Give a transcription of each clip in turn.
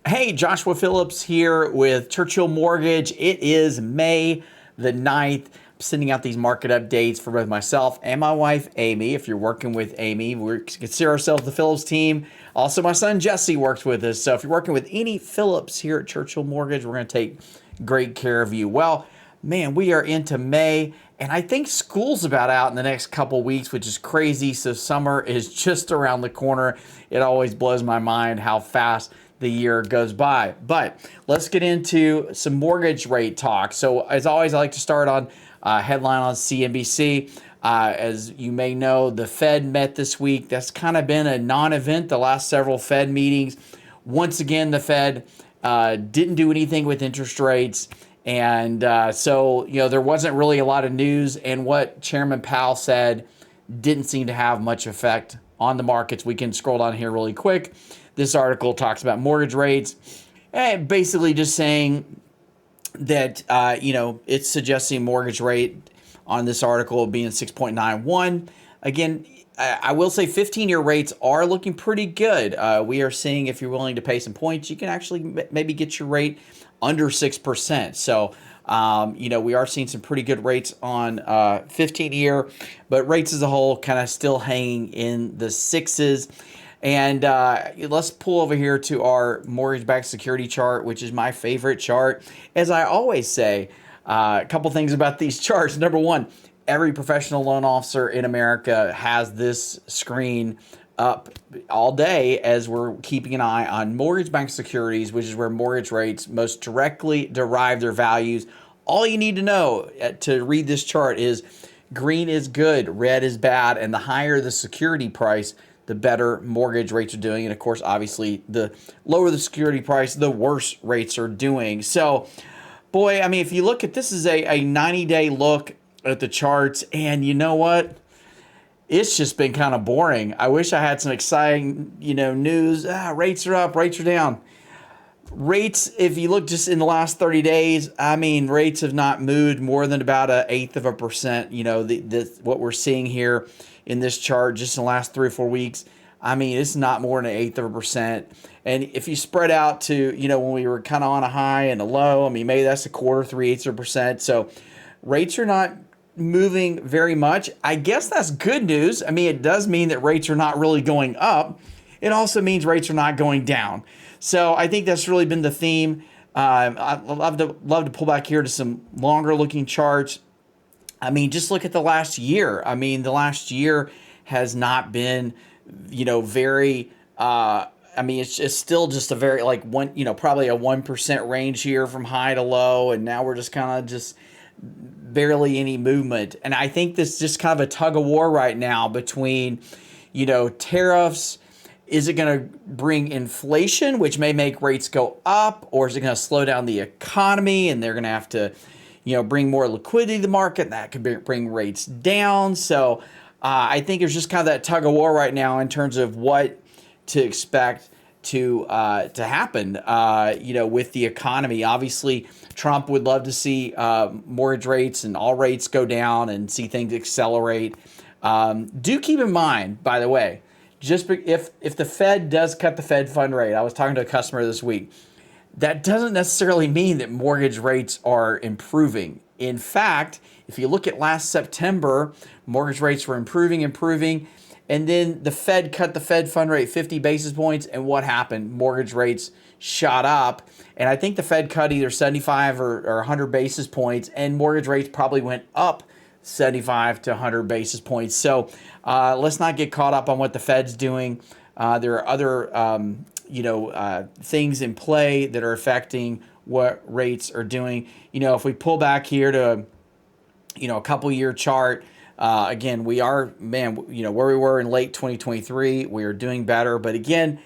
Hey, Joshua Phillips here with Churchill Mortgage. It is May the 9th. I'm sending out these market updates for both myself and my wife, Amy. If you're working with Amy, we consider ourselves the Phillips team. Also, my son, Jesse, works with us. So if you're working with any Phillips here at Churchill Mortgage, we're going to take great care of you. Well, man, we are into May, and I think school's about out in the next couple weeks, which is crazy. So summer is just around the corner. It always blows my mind how fast the year goes by. But let's get into some mortgage rate talk. So as always, I like to start on headline on CNBC. As you may know, the Fed met this week. That's kind of been a non-event the last several Fed meetings. Once again, the Fed didn't do anything with interest rates. And so, there wasn't really a lot of news. And what Chairman Powell said didn't seem to have much effect on the markets. We can scroll down here really quick. This article talks about mortgage rates and basically just saying that, it's suggesting mortgage rate on this article being 6.91. Again, I will say 15-year rates are looking pretty good. We are seeing if you're willing to pay some points, you can actually maybe get your rate under 6%. So, we are seeing some pretty good rates on 15-year, but rates as a whole kind of still hanging in the sixes. And let's pull over here to our mortgage-backed security chart, which is my favorite chart. As I always say, a couple things about these charts. Number one, every professional loan officer in America has this screen up all day as we're keeping an eye on mortgage-backed securities, which is where mortgage rates most directly derive their values. All you need to know to read this chart is green is good, red is bad, and the higher the security price, the better mortgage rates are doing. And of course, obviously, the lower the security price, the worse rates are doing. So, boy, I mean, if you look at this is a 90-day look at the charts, and you know what? It's just been kind of boring. I wish I had some exciting, news. Rates are up, rates are down. Rates, if you look just in the last 30 days, I mean, rates have not moved more than about 1/8%. What we're seeing here in this chart just in the last 3 or 4 weeks, I mean, it's not more than 1/8%. And if you spread out to, when we were kind of on a high and a low, I mean, maybe that's a quarter, 3/8%. So rates are not moving very much. I guess that's good news. I mean, it does mean that rates are not really going up. It also means rates are not going down. So I think that's really been the theme. I'd love to pull back here to some longer looking charts. I mean, just look at the last year. I mean, the last year has not been, very. I mean, it's still just a very probably a 1% range here from high to low, and now we're just kind of just barely any movement. And I think this is just kind of a tug of war right now between, tariffs. Is it going to bring inflation, which may make rates go up, or is it going to slow down the economy and they're going to have to, bring more liquidity to the market? And that could bring rates down. So I think there's just kind of that tug of war right now in terms of what to expect to happen, with the economy. Obviously, Trump would love to see mortgage rates and all rates go down and see things accelerate. Do keep in mind, by the way, just if the Fed does cut the Fed fund rate, I was talking to a customer this week, that doesn't necessarily mean that mortgage rates are improving. In fact, if you look at last September, mortgage rates were improving, and then the Fed cut the Fed fund rate 50 basis points, and what happened? Mortgage rates shot up, and I think the Fed cut either 75 or 100 basis points, and mortgage rates probably went up 75 to 100 basis points. So let's not get caught up on what the Fed's doing. There are other, things in play that are affecting what rates are doing. If we pull back here to, a couple year chart, again, we are, where we were in late 2023, we are doing better. But again,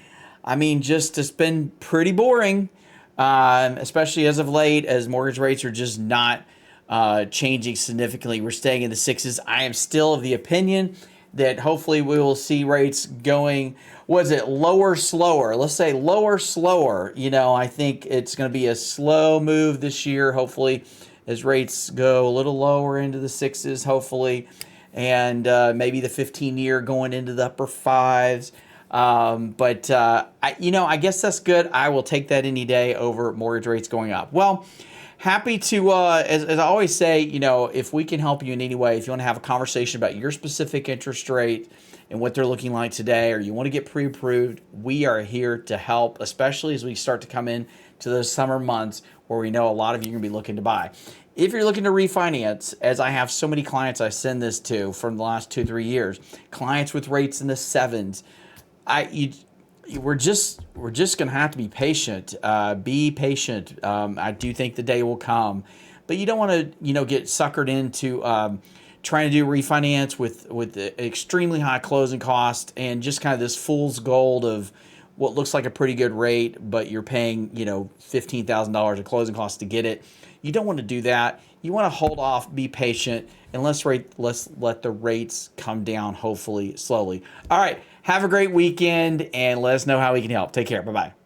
I mean, just it's been pretty boring, especially as of late, as mortgage rates are just not changing significantly. We're staying in the sixes. I am still of the opinion that hopefully we will see rates going, lower, slower? Let's say lower, slower. I think it's going to be a slow move this year, hopefully, as rates go a little lower into the sixes, hopefully, and maybe the 15-year going into the upper fives. I guess that's good. I will take that any day over mortgage rates going up. Well, happy to, as I always say, if we can help you in any way, if you want to have a conversation about your specific interest rate and what they're looking like today, or you want to get pre-approved, we are here to help, especially as we start to come in to those summer months where we know a lot of you are going to be looking to buy. If you're looking to refinance, as I have so many clients I send this to from the last 2-3 years, clients with rates in the sevens, we're just going to have to be patient. Be patient. I do think the day will come, but you don't want to get suckered into trying to do refinance with extremely high closing costs and just kind of this fool's gold of what looks like a pretty good rate, but you're paying $15,000 of closing costs to get it. You don't want to do that. You want to hold off, be patient, and let's let the rates come down, hopefully slowly. All right. Have a great weekend, and let us know how we can help. Take care. Bye-bye.